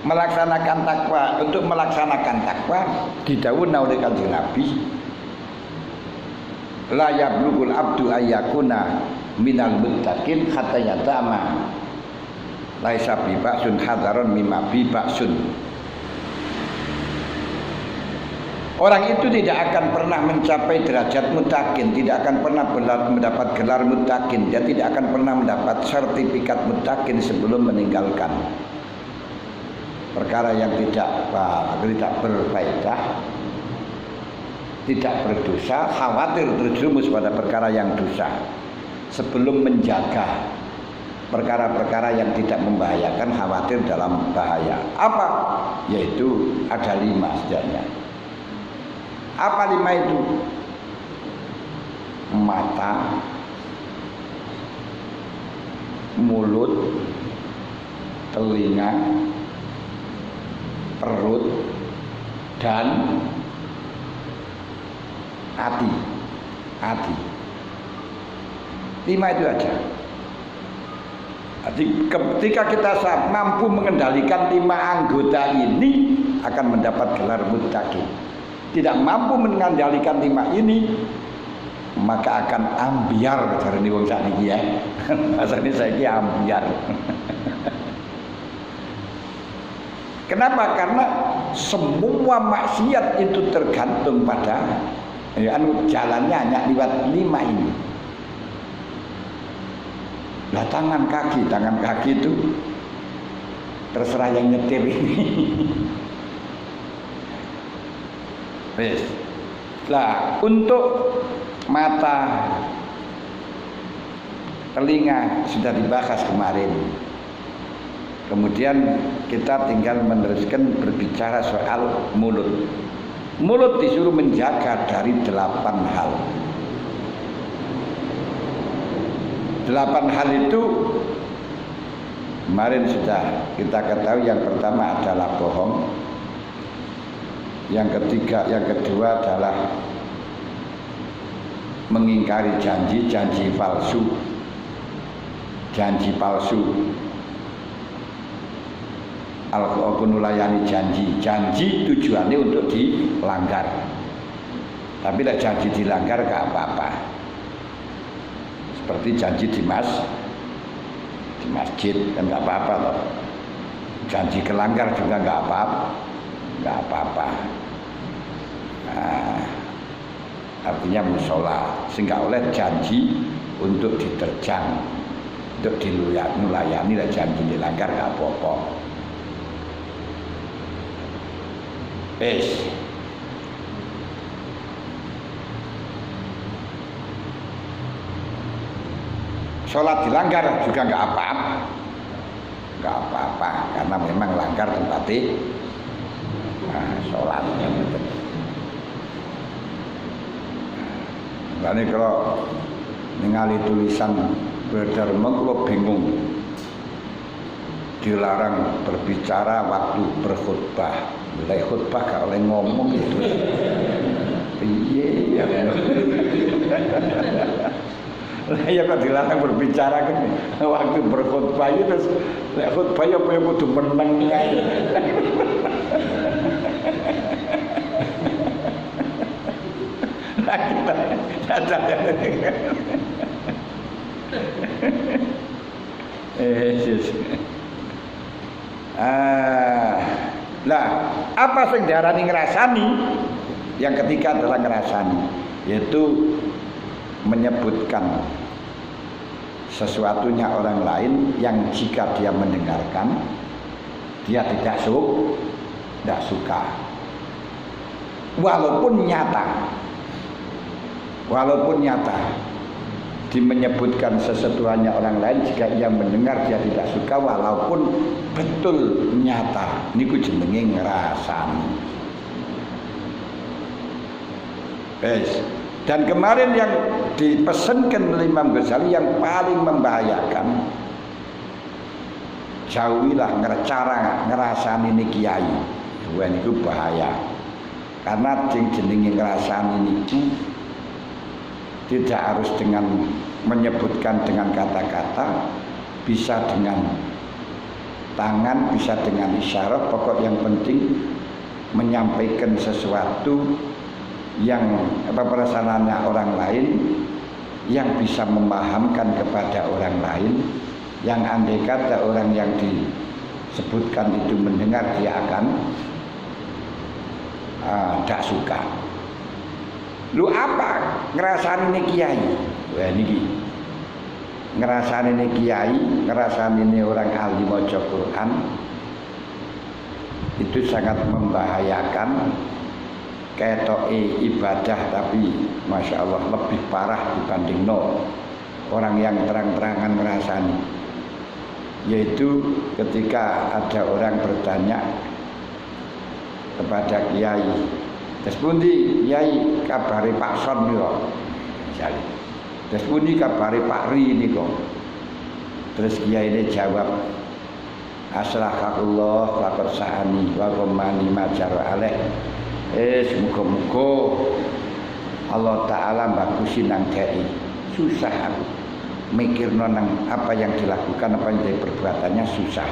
melaksanakan takwa. Untuk melaksanakan takwa didhawuhna oleh Kanjeng Nabi, la yablugul abdu ayyakuna minal muttaqin hatta yatama laisa bi ba'sun hadaron mimma bi ba'sun. Orang itu tidak akan pernah mencapai derajat muttaqin, tidak akan pernah mendapat gelar muttaqin, dia tidak akan pernah mendapat sertifikat muttaqin sebelum meninggalkan perkara yang tidak berfaedah, tidak berdosa, khawatir terjerumus pada perkara yang dosa, sebelum menjaga perkara-perkara yang tidak membahayakan, khawatir dalam bahaya. Apa? Yaitu ada 5 setidaknya. Apa 5 itu? Mata, mulut, telinga, perut, dan hati. 5 itu aja. Jadi ketika kita mampu mengendalikan 5 anggota ini, akan mendapat gelar muttaqin. Tidak mampu mengendalikan 5 ini, maka akan ambiar dari wong sakniki ya. Asane saiki ambiar. Kenapa? Karena semua maksiat itu tergantung pada jalannya hanya lewat 5 ini. Lah tangan kaki itu terserah yang nyetir ini. Lah untuk mata, telinga sudah dibahas kemarin. Kemudian kita tinggal meneruskan berbicara soal mulut. Mulut disuruh menjaga dari 8 hal. 8 hal itu kemarin sudah kita ketahui. Yang pertama adalah bohong. Yang kedua adalah mengingkari janji palsu. Al-Qur'an nulayani janji tujuannya untuk dilanggar. Tapi lah janji dilanggar gak apa-apa. Seperti janji di masjid kan gak apa-apa loh. Janji kelanggar juga gak apa-apa. Nah, artinya musola, sehingga oleh janji untuk diterjang, untuk dilayani lah, janji dilanggar gak apa-apa. Sholat dilanggar juga nggak apa-apa, karena memang langgar tempatnya sholat. Lalu kalau ningali tulisan Berdharma, kalau bingung, dilarang berbicara waktu berkhutbah. Mulai khutbah gak oleh ngomong itu. Iya. Ya kok dilarang berbicara kan waktu berkhutbah itu, terus khutbah ya apa yang kudu meneng ae. Nah kita Lah, apa sing diarani ngrasani? Yang ketiga adalah ngrasani, yaitu menyebutkan sesuatunya orang lain yang jika dia mendengarkan dia tidak suka, walaupun nyata di menyebutkan sesuatunya orang lain, jika ia mendengar dia tidak suka walaupun betul nyata, niku jenenge ngrasani. Dan kemarin yang dipesankan oleh Imam Ghazali yang paling membahayakan, jauhilah cara ngrasani ini kiai. Dua niku bahaya. Karena jenenge ngrasani niku tidak harus dengan menyebutkan dengan kata-kata, bisa dengan tangan, bisa dengan isyarat, pokok yang penting menyampaikan sesuatu yang perasaannya orang lain, yang bisa memahamkan kepada orang lain, yang andai kata orang yang disebutkan itu mendengar, dia akan tidak suka. Lu apa ngerasani ini kiai? Wah niki ngerasani ini kiai, ngerasani ini orang ahli maca Quran, itu sangat membahayakan. Ketoke ibadah tapi masya Allah lebih parah dibanding orang yang terang-terangan ngerasani. Yaitu ketika ada orang bertanya kepada kiai, terus pundi kiai kabari Pak Son niku misalnya, terus pundi kabari Pak Ri niku, terus kiai ini jawab, aslahakullah laqad sa'ani wa qamani majar alaih. Semoga-moga Allah Ta'ala bagusin nang dai. Susah aku mikirno nang apa yang dilakukan, apa yang jadi perbuatannya susah.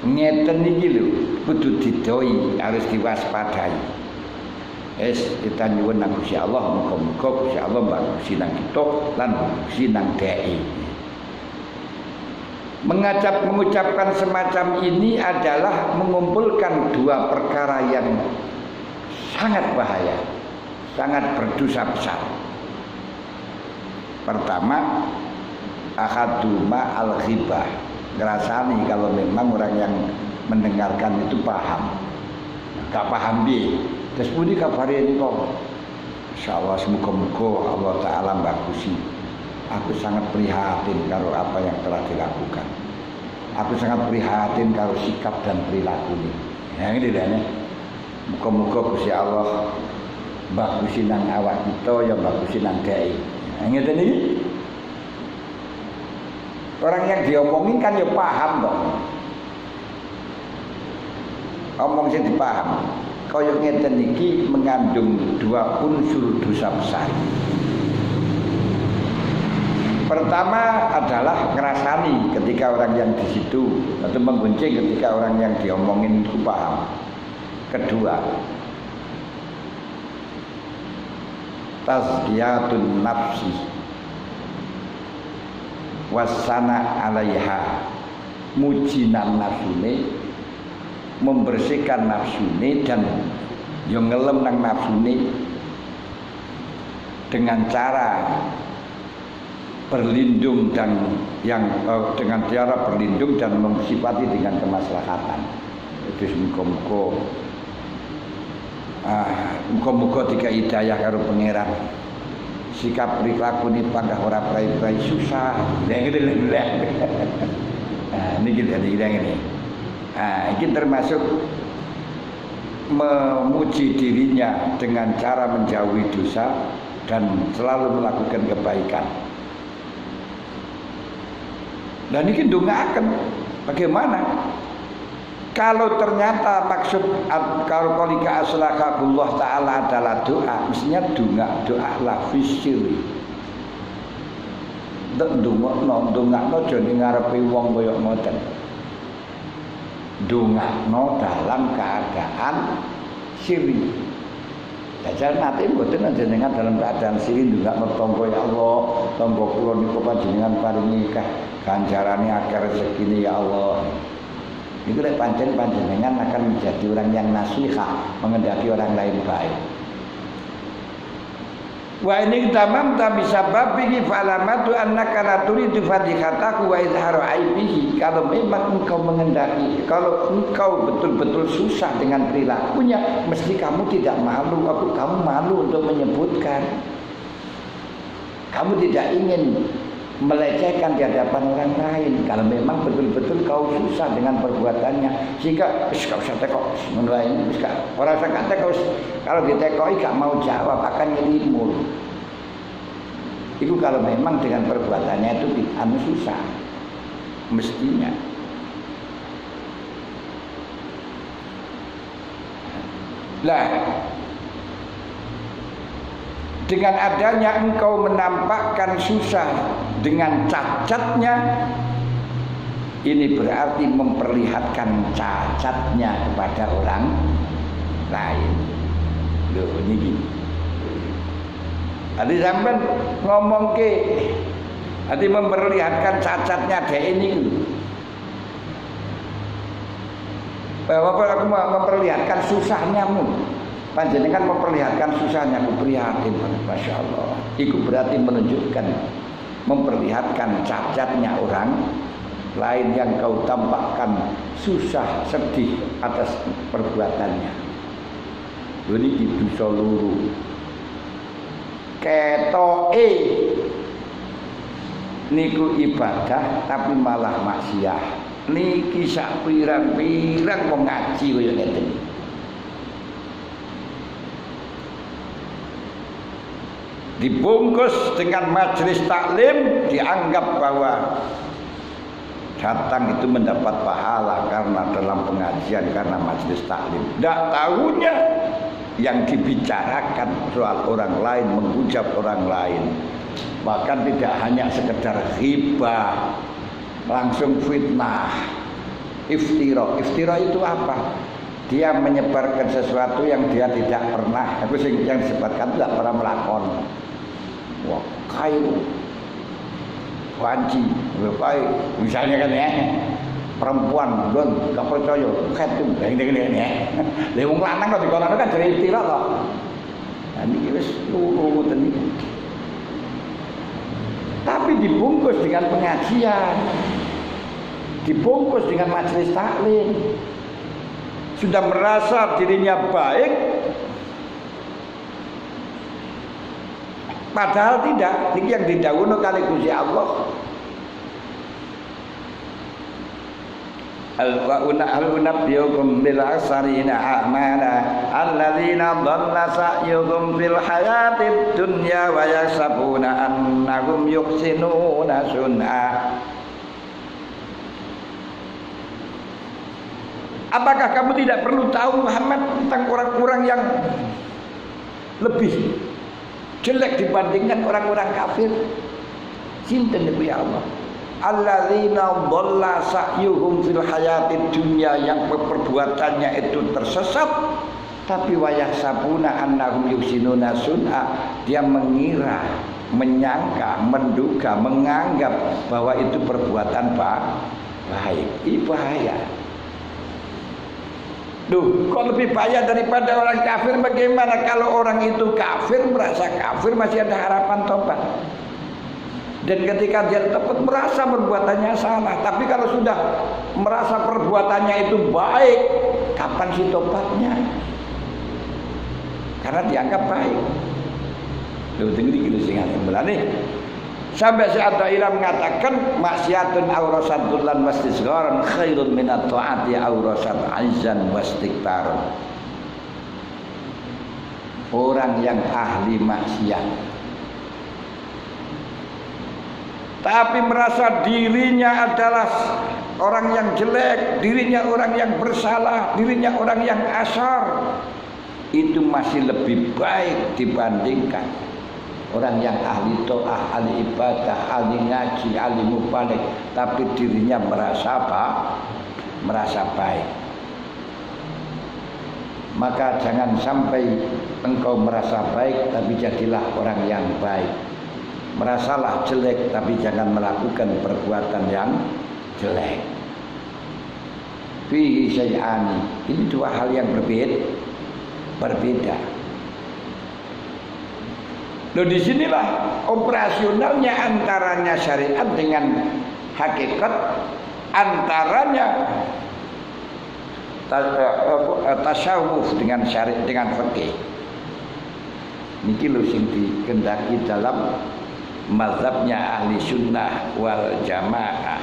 Ngeten iki lho, kudu didoi, harus diwaspadai. Kita nyuwun nang Gusti Allah, muga-muga Gusti Allah bagusi nang kita lan bagusi nang dai. Mengucapkan semacam ini adalah mengumpulkan dua perkara yang sangat bahaya, sangat berdosa besar. Pertama, ahaduma al-ghibah, ngerasani kalau memang orang yang mendengarkan itu paham, gak paham dia. Terus pundi kabare ini kok? Insyaallah semoga-moga Allah Ta'ala bagusi. Aku sangat prihatin karo apa yang telah dilakukan. Aku sangat prihatin karo sikap dan perilaku ini. Ya ini dah nih. Muga-muga Gusti Allah bagusin nang awak kita, ya bagusin nang dai. Ngeten iki. Orang yang diomongin kan ya paham dong. Omong sing dipaham. Kaya ngeten iki mengandung dua unsur dosa besar. Pertama adalah ngerasani ketika orang yang di situ, atau menggunjing ketika orang yang diomongin itu paham. Kedua, tazkiyatun nafsi wasana alaiha, mujinan nafsune, membersihkan nafsune dan yang ngelem nang nafsune dengan cara berlindung dan dengan cara berlindung dan mensifati dengan kemaslahatan. Itu muga-muga tiga hidayah karo pangeran. Sikap perilaku ini panggah ora prai-prai susah. Niki ini. Ini termasuk memuji dirinya dengan cara menjauhi dosa dan selalu melakukan kebaikan. Dan ini ndongaaken bagaimana kalau ternyata maksud kalau qalika aslahullah taala adalah doa, mestinya doa lafis sirri. Ndongakno aja ning ngarepe wong kaya ngoten. Ndongakno dalam keadaan sirri. Jajal nate mboten jenengan dalam keadaan sirri ndongakno tangga ya Allah, tangga kula niku panjenengan paringi ganjarane akeh rezekine ya Allah. Itu lek panjenengan akan menjadi orang yang nasihah, mengendaki orang lain baik. Wa ini tamam ta bisa babihi falamatu annaka la turidu fadihataku wa izharu aibihi. Kalau memang engkau mengendaki, kalau engkau betul-betul susah dengan perilakunya, mesti kamu tidak malu, kamu malu untuk menyebutkan. Kamu tidak ingin melecehkan di hadapan orang lain. Kalau memang betul-betul kau susah dengan perbuatannya, sehingga gak usah tekok menulain, orang usah tekok. Kalau ditekoi gak mau jawab akan ngelimur. Itu kalau memang dengan perbuatannya itu susah, mestinya. Lah, dengan adanya engkau menampakkan susah dengan cacatnya, Ini berarti memperlihatkan cacatnya kepada orang lain. Loh ini gini. Tadi sampai ngomong ke, tadi memperlihatkan cacatnya dia ini. Bahwa aku memperlihatkan susahnya mu. Panjenengan memperlihatkan susahnya, aku prihatin, masya Allah. Itu berarti menunjukkan, memperlihatkan cacatnya orang lain yang kau tampakkan susah, sedih atas perbuatannya. Ini gitu seluruh ketoke niku ibadah tapi malah maksiat. Niki sak pirang-pirang wong ngaji kaya ngeten. Dibungkus dengan majelis taklim, dianggap bahwa datang itu mendapat pahala karena dalam pengajian, karena majelis taklim. Tidak tahunya yang dibicarakan soal orang lain, menghujat orang lain. Bahkan tidak hanya sekedar ghibah, langsung fitnah, iftira. Iftira itu apa? Dia menyebarkan sesuatu yang dia tidak pernah, yang disebutkan tidak pernah melakukan. Wah, kayu wanci, kayu, misalnya kan ya, perempuan don gak percaya, ketum, gini ya. Lewung lanang kalau dikono kan jadi iftira loh. Nah ini wis luru tadi. Tapi dibungkus dengan pengajian, dibungkus dengan majelis taklim. Sudah merasa dirinya baik, padahal tidak. Ini yang didhawuhna kali Gusti Allah. Al-unabbiukum bil aksarina a'mala alladzina dhalla sa'yuhum fil hayatid dunya wa yahsabuna annahum yuhsinuna sun'a. Apakah kamu tidak perlu tahu Muhammad tentang orang-orang yang lebih jelek dibandingkan orang-orang kafir? Sinten niku ya Allah? Alladzina dhalla sa'yuhum fil hayatid dunya, yang perbuatannya itu tersesat, tapi wayahsabuna annahum yuhsinuna sun'a, dia mengira, menyangka, menduga, menganggap bahwa itu perbuatan baik. Ini bahaya. Duh, kok lebih bahaya daripada orang kafir? Bagaimana kalau orang itu kafir, merasa kafir, masih ada harapan tobat? Dan ketika dia tepat merasa perbuatannya salah, tapi kalau sudah merasa perbuatannya itu baik, kapan sih tobatnya? Karena dianggap baik. Duh, tinggi sing nih. Sampai Syekh Da'ilah mengatakan maksiatun aurasatul lan wastisgharan khairun minat ta'ati aurasat aizan wastikbaran. Orang yang ahli maksiat tapi merasa dirinya adalah orang yang jelek, dirinya orang yang bersalah, dirinya orang yang asar, itu masih lebih baik dibandingkan orang yang ahli to'ah, ahli ibadah, ahli ngaji, ahli mubalik, tapi dirinya merasa apa? Merasa baik. Maka jangan sampai engkau merasa baik, tapi jadilah orang yang baik. Merasalah jelek, tapi jangan melakukan perbuatan yang jelek. Fihi syai'ani. Ini dua hal yang berbeda. Loh, disinilah operasionalnya antaranya syariat dengan hakikat, antaranya tasawuf dengan syariat, dengan fikih. Niki lho sing dikendaki dalam mazhabnya ahli sunnah wal jamaah.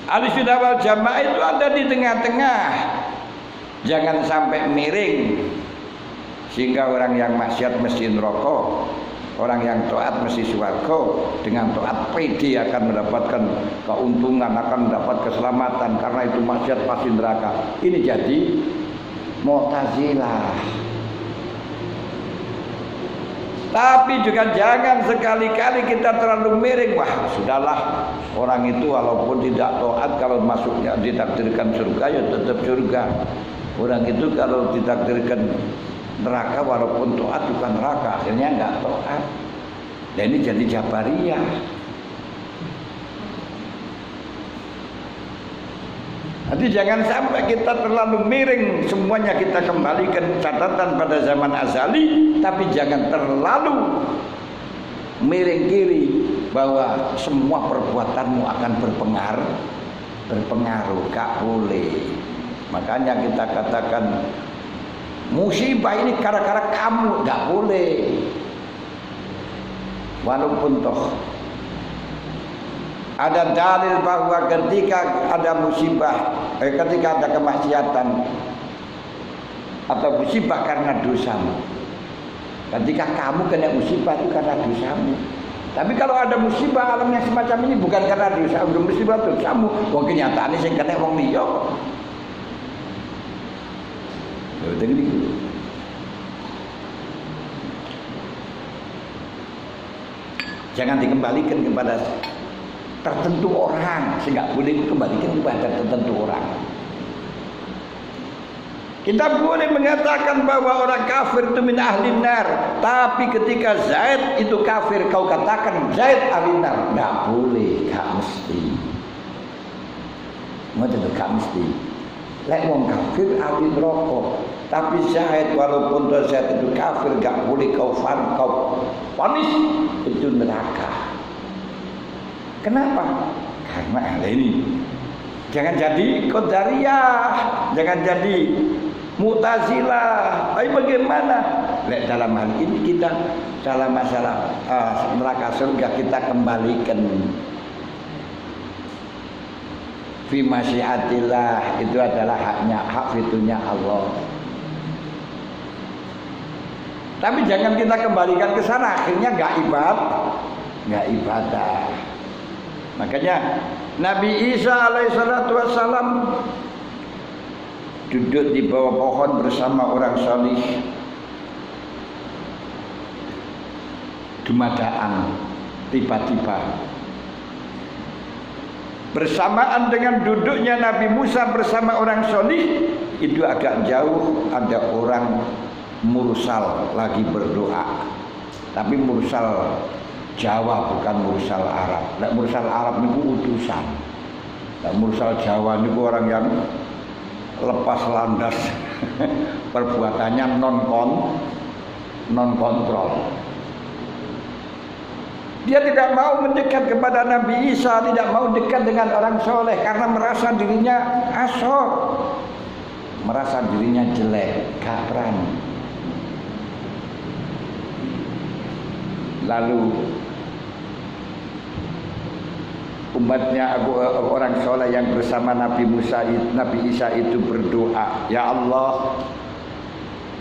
Ahli sunnah wal jamaah itu ada di tengah-tengah. Jangan sampai miring sehingga orang yang maksiat mesti neraka, orang yang taat mesti surga. Dengan taat pede akan mendapatkan keuntungan, akan mendapat keselamatan, karena itu maksiat pasti neraka. Ini jadi Mu'tazilah. Tapi juga jangan sekali-kali kita terlalu miring. Wah, sudahlah, orang itu walaupun tidak taat, kalau masuknya ditakdirkan surga ya tetap surga. Orang itu kalau ditakdirkan neraka walaupun taat juga neraka, akhirnya enggak taat. Dan ini jadi Jabariyah. Nanti jangan sampai kita terlalu miring, semuanya kita kembalikan catatan pada zaman azali, tapi jangan terlalu miring kiri bahwa semua perbuatanmu akan berpengaruh, gak boleh. Makanya kita katakan musibah ini gara-gara kamu, gak boleh. Walaupun toh ada dalil bahwa ketika ada musibah, ketika ada kemaksiatan atau musibah karena dosamu, ketika kamu kena musibah itu karena dosamu. Tapi kalau ada musibah alam yang semacam ini bukan karena dosa, udah musibah dosamu, wong kenyataane sing kena wong liya. Lho dene iki. Jangan dikembalikan kepada tertentu orang, sehingga boleh dikembalikan kepada tertentu orang. Kita boleh mengatakan bahwa orang kafir itu min ahli nar, tapi ketika Zaid itu kafir, kau katakan Zaid ahli nar, nggak boleh, nggak mesti. Macam itu nggak mesti. Lek wong kafir ahli neraka, tapi Zaid walaupun Zaid itu kafir, nggak boleh kau vonis itu neraka. Kenapa? Karena ini jangan jadi Qadariyah, jangan jadi Mu'tazilah. Tapi bagaimana? Lek dalam hal ini kita dalam masalah neraka surga kita kembalikan fi masyiatillah, itu adalah hak fitunya Allah. Tapi jangan kita kembalikan ke sana, akhirnya enggak ibadah. Makanya Nabi Isa alaihissalatu wassalam duduk di bawah pohon bersama orang salih. Dumadaan tiba-tiba bersamaan dengan duduknya Nabi Musa bersama orang salih, itu agak jauh ada orang mursal lagi berdoa. Tapi mursal Jawa bukan mursal Arab. Nek mursal Arab niku utusan. Nek mursal Jawa niku orang yang lepas landas perbuatannya non kontrol. Dia tidak mau mendekat kepada Nabi Isa, tidak mau dekat dengan orang soleh karena merasa dirinya asor, merasa dirinya jelek, gak berani. Lalu umatnya orang soleh yang bersama Nabi Isa itu berdoa, ya Allah,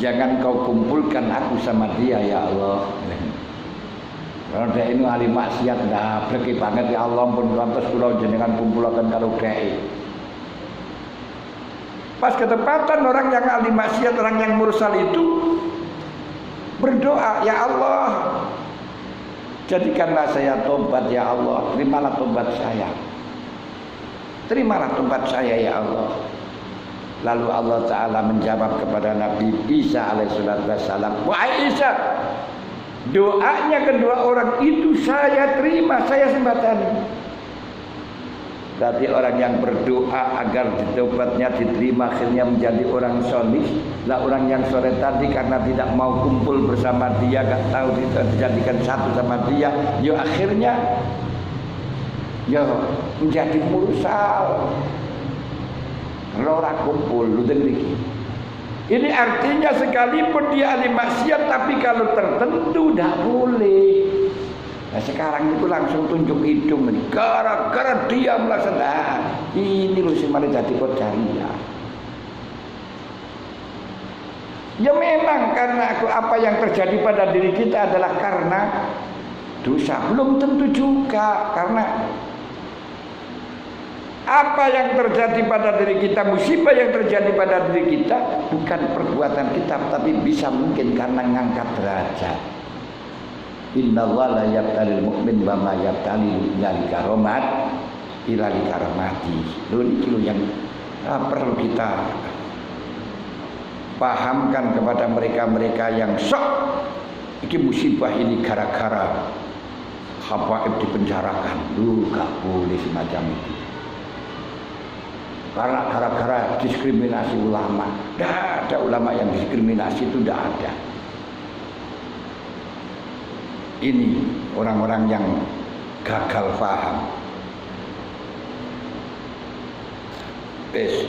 jangan kau kumpulkan aku sama dia ya Allah. Kalau dia ini ahli maksiat, dah pergi banget ya Allah, pun lantas kula jenengan kumpulaken kalau dia. Pas ketepatan orang yang ahli maksiat, orang yang mursal itu berdoa, ya Allah, jadikanlah saya tobat ya Allah, terimalah tobat saya. Terimalah tobat saya ya Allah. Lalu Allah Ta'ala menjawab kepada Nabi Isa alaihissalam, wahai Isa, doanya kedua orang itu saya terima, saya sembatani. Berarti orang yang berdoa agar tobatnya diterima akhirnya menjadi orang solih. Lah orang yang soleh tadi karena tidak mau kumpul bersama dia, gak tahu dijadikan satu sama dia, yo akhirnya yo menjadi mursal. Lora kumpul lu dengi. Ini artinya sekalipun dia ahli maksiat, tapi kalau tertentu tidak boleh. Nah sekarang itu langsung tunjuk hidung ini, gara-gara dia melaksanakan ini lu sih malah jadi Qadariyah. Ya memang karena apa yang terjadi pada diri kita adalah karena dosa, belum tentu juga karena apa yang terjadi pada diri kita, musibah yang terjadi pada diri kita bukan perbuatan kita, tapi bisa mungkin karena ngangkat derajat. Innallaha la yabtalil mu'min wa ma yabtali lil karomat ila li karomati. Itu yang perlu kita pahamkan kepada mereka-mereka yang sok. Iki musibah ini gara-gara Habaib dipenjarakan. Gak boleh semacam itu. Karena gara-gara diskriminasi ulama. Tidak ada ulama yang diskriminasi, itu tidak ada. Ini orang-orang yang gagal paham. Wes.